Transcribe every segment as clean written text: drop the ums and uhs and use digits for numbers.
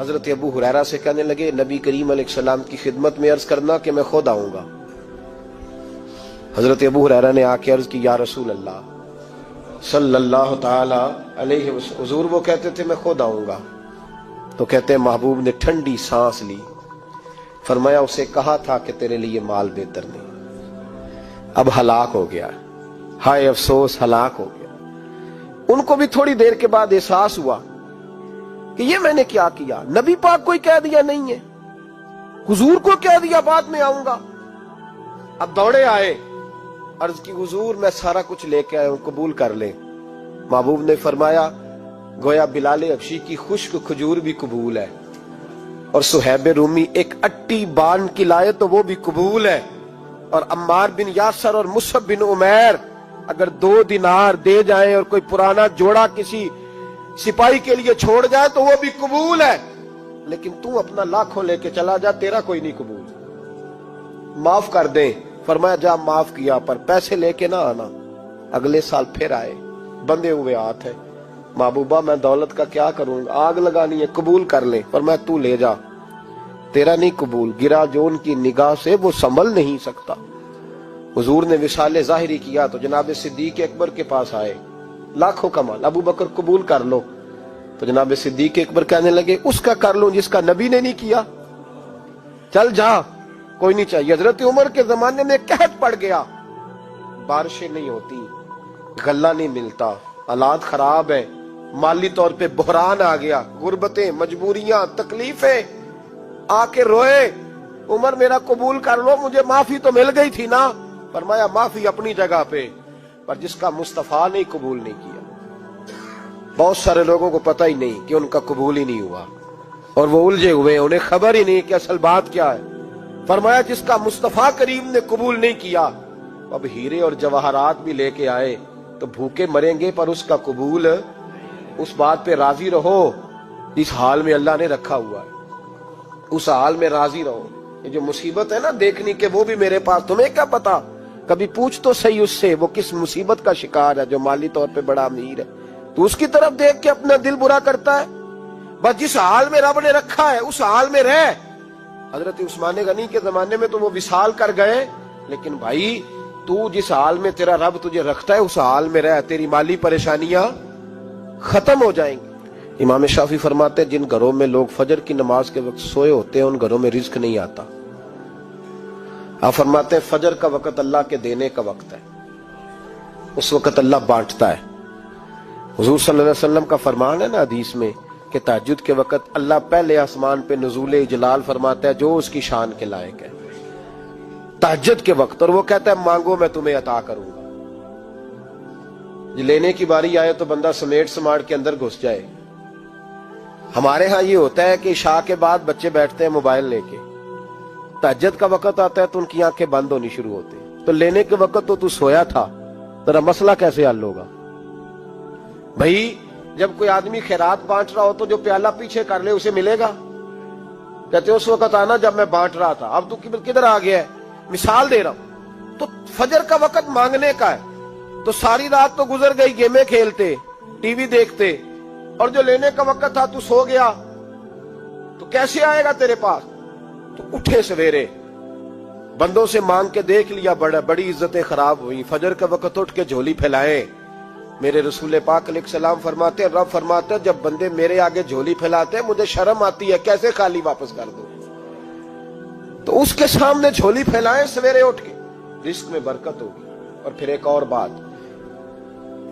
حضرت ابو ہریرہ سے کہنے لگے نبی کریم علیہ السلام کی خدمت میں عرض کرنا کہ میں خود آؤں گا۔ حضرت ابو ہریرہ نے آ کے عرض کی یا رسول اللہ صلی اللہ تعالی علیہ وسلم، حضور وہ کہتے تھے میں خود آؤں گا۔ تو کہتے ہیں محبوب نے ٹھنڈی سانس لی، فرمایا اسے کہا تھا کہ تیرے لیے مال بہتر نہیں، اب ہلاک ہو گیا، ہائے افسوس ہلاک ہو گیا۔ ان کو بھی تھوڑی دیر کے بعد احساس ہوا کہ یہ میں نے کیا کیا، نبی پاک کو ہی کہہ دیا نہیں ہے، حضور کو کہہ دیا بعد میں آؤں گا۔ اب دوڑے آئے، عرض کی حضور میں سارا کچھ لے کے آیا ہوں، قبول کر لیں۔ محبوب نے فرمایا گویا بلال حبشی کی خشک کھجور بھی قبول ہے، اور صہیب رومی ایک اٹی بان کی لائے تو وہ بھی قبول ہے، اور عمار بن یاسر اور مصعب بن عمیر اگر 2 دینار دے جائیں اور کوئی پرانا جوڑا کسی سپاہی کے لیے چھوڑ جائے تو وہ بھی قبول ہے، لیکن تو اپنا لاکھوں لے کے چلا جا، تیرا کوئی نہیں قبول، معاف کر دیں۔ فرمایا جا معاف کیا، پر پیسے لے کے نہ آنا۔ اگلے سال پھر آئے، بندے ہوئے ہاتھ ہے، محبوبہ میں دولت کا کیا کروں، آگ لگانی ہے، قبول کر لیں۔ فرمایا تو لے جا، تیرا نہیں قبول، گرا جو ان کی نگاہ سے وہ سنبھل نہیں سکتا۔ حضور نے وصال ظاہری کیا تو جناب صدیق اکبر کے پاس آئے، لاکھوں کا مال، ابو بکر قبول کر لو۔ تو جناب صدیق اکبر کہنے لگے اس کا کر لوں جس کا نبی نے نہیں کیا، چل جا کوئی نہیں چاہیے۔ حضرت عمر کے زمانے میں قحط پڑ گیا، بارشیں نہیں ہوتی، غلہ نہیں ملتا، حالات خراب ہے، مالی طور پہ بحران آ گیا، غربتیں، مجبوریاں، تکلیفیں، آ کے روئے عمر میرا قبول کر لو، مجھے معافی تو مل گئی تھی نا۔ فرمایا معافی اپنی جگہ پہ، پر جس کا مصطفیٰ نے قبول نہیں کیا۔ بہت سارے لوگوں کو پتہ ہی نہیں کہ ان کا قبول ہی نہیں ہوا، اور وہ الجھے ہوئے، انہیں خبر ہی نہیں کہ اصل بات کیا ہے۔ فرمایا جس کا مصطفیٰ کریم نے قبول نہیں کیا، اب ہیرے اور جواہرات بھی لے کے آئے تو بھوکے مریں گے، پر اس کا قبول، اس بات پہ راضی رہو جس حال میں اللہ نے رکھا ہوا ہے، اس حال میں راضی رہو۔ یہ جو مصیبت ہے نا دیکھنی کہ وہ بھی میرے پاس، تمہیں کیا پتا، کبھی پوچھ تو صحیح اس سے وہ کس مصیبت کا شکار ہے، جو مالی طور پہ بڑا امیر ہے، تو اس کی طرف دیکھ کے اپنا دل برا کرتا ہے۔ بس جس حال میں رب نے رکھا ہے اس حال میں رہ۔ حضرت عثمان غنی کے زمانے میں تو وہ وصال کر گئے، لیکن بھائی تو جس حال میں تیرا رب تجھے رکھتا ہے اس حال میں رہ، تیری مالی پریشانیاں ختم ہو جائیں گی۔ امام شافعی فرماتے ہیں جن گھروں میں لوگ فجر کی نماز کے وقت سوئے ہوتے ہیں ان گھروں میں رزق نہیں آتا۔ آپ فرماتے ہیں فجر کا وقت اللہ کے دینے کا وقت ہے، اس وقت اللہ بانٹتا ہے۔ حضور صلی اللہ علیہ وسلم کا فرمان ہے نا حدیث میں کہ تہجد کے وقت اللہ پہلے آسمان پہ نزول اجلال فرماتا ہے جو اس کی شان کے لائق ہے تہجد کے وقت، اور وہ کہتا ہے مانگو میں تمہیں عطا کروں گا۔ لینے کی باری آئے تو بندہ سمیٹ سماٹ کے اندر گھس جائے۔ ہمارے ہاں یہ ہوتا ہے کہ عشاء کے بعد بچے بیٹھتے ہیں موبائل لے کے، تہجد کا وقت آتا ہے تو ان کی آنکھیں بند ہونی شروع ہوتی، تو لینے کے وقت تو سویا تھا، ذرا مسئلہ کیسے حل ہوگا؟ بھائی جب کوئی آدمی خیرات بانٹ رہا ہو تو جو پیالہ پیچھے کر لے اسے ملے گا؟ کہتے اس وقت آنا جب میں بانٹ رہا تھا، اب تو کدھر آ گیا ہے؟ مثال دے رہا ہوں۔ تو فجر کا وقت مانگنے کا ہے، تو ساری رات تو گزر گئی گیمیں کھیلتے، ٹی وی دیکھتے، اور جو لینے کا وقت تھا تو سو گیا، تو کیسے آئے گا تیرے پاس؟ تو اٹھے سویرے، بندوں سے مانگ کے دیکھ لیا، بڑی عزتیں خراب ہوئی، فجر کا وقت اٹھ کے جھولی پھیلائیں۔ میرے رسول پاک علیہ السلام فرماتے ہیں، رب فرماتا ہے جب بندے میرے آگے جھولی پھیلاتے ہیں مجھے شرم آتی ہے، کیسے خالی واپس کر دو؟ تو اس کے سامنے جھولی پھیلائیں سویرے اٹھ کے، رزق میں برکت ہوگی۔ اور پھر ایک اور بات،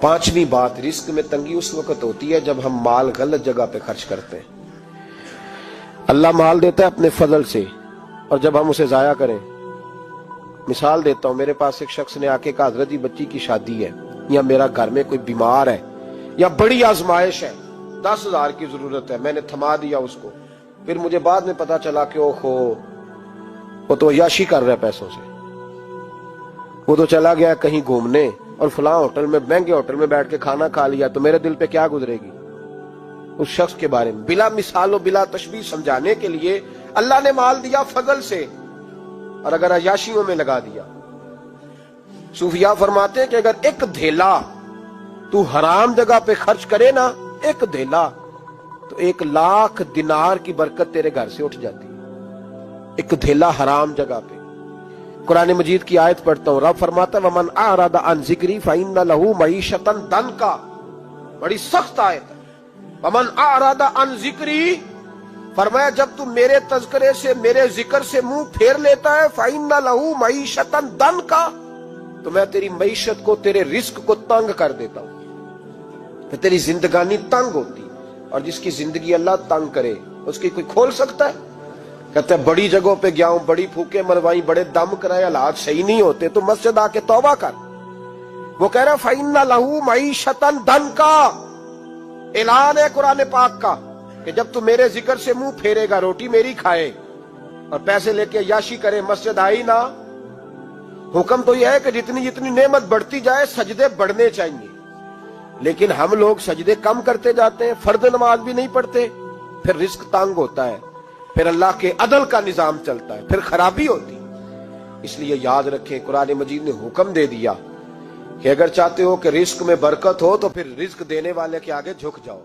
5ویں بات، رزق میں تنگی اس وقت ہوتی ہے جب ہم مال غلط جگہ پہ خرچ کرتے ہیں۔ اللہ مال دیتا ہے اپنے فضل سے، اور جب ہم اسے ضائع کریں، مثال دیتا ہوں، میرے پاس ایک شخص نے آ کے کہا حضرت جی بچی کی شادی ہے، یا میرا گھر میں کوئی بیمار ہے، یا بڑی آزمائش ہے، 10,000 کی ضرورت ہے، میں نے تھما دیا اس کو، پھر مجھے بعد میں پتا چلا کہ اوہو وہ تو عیاشی کر رہا ہے پیسوں سے، وہ تو چلا گیا کہیں گھومنے اور فلاں ہوٹل میں، مہنگے ہوٹل میں بیٹھ کے کھانا کھا لیا، تو میرے دل پہ کیا گزرے گی اس شخص کے بارے میں؟ بلا مثال و بلا تشبیہ سمجھانے کے لیے اللہ نے مال دیا فضل سے، اور اگر عیاشیوں میں لگا دیا۔ صوفیاء فرماتے ہیں کہ اگر ایک دھیلا تو حرام جگہ پہ خرچ کرے نا، ایک دھیلا، تو 1,00,000 دینار کی برکت تیرے گھر سے اٹھ جاتی ہے، ایک دھیلا حرام جگہ پہ۔ قرآن مجید کی آیت پڑھتا ہوں، رب فرماتا ہے وَمَنْ أَعْرَضَ عَنْ ذِكْرِي فَإِنَّ لَهُ مَعِيشَةً ضَنْكًا، بڑی سخت آیت ہے۔ وَمَنْ أَعْرَضَ عَنْ ذِكْرِي، فرمایا جب تم میرے تذکرے سے، میرے ذکر سے منہ پھیر لیتا ہے، فَإِنَّ لَهُ مَعِيشَةً ضَنْكًا، تو میں تیری معیشت کو، تیرے رزق کو تنگ کر دیتا ہوں، تو تیری زندگانی تنگ ہوتی، اور جس کی زندگی اللہ تنگ کرے اس کی کوئی کھول سکتا ہے؟ کہتے ہیں بڑی جگہوں پہ گیا ہوں، بڑی پھوکے مروائی، بڑے دم کرائے، حالات صحیح نہیں ہوتے، تو مسجد آ کے توبہ کر۔ وہ کہہ رہا فَإِنَّ لَهُ مَعِيشَةً ضَنْكًا، اعلان ہے قرآن پاک کا کہ جب تو میرے ذکر سے منہ پھیرے گا، روٹی میری کھائے اور پیسے لے کے عیاشی کرے، مسجد آئی نہ۔ حکم تو یہ ہے کہ جتنی جتنی نعمت بڑھتی جائے سجدے بڑھنے چاہیے، لیکن ہم لوگ سجدے کم کرتے جاتے ہیں، فرض نماز بھی نہیں پڑھتے، پھر رزق تنگ ہوتا ہے، پھر اللہ کے عدل کا نظام چلتا ہے، پھر خرابی ہوتی۔ اس لیے یاد رکھیں قرآن مجید نے حکم دے دیا کہ اگر چاہتے ہو کہ رزق میں برکت ہو تو پھر رزق دینے والے کے آگے جھک جاؤ۔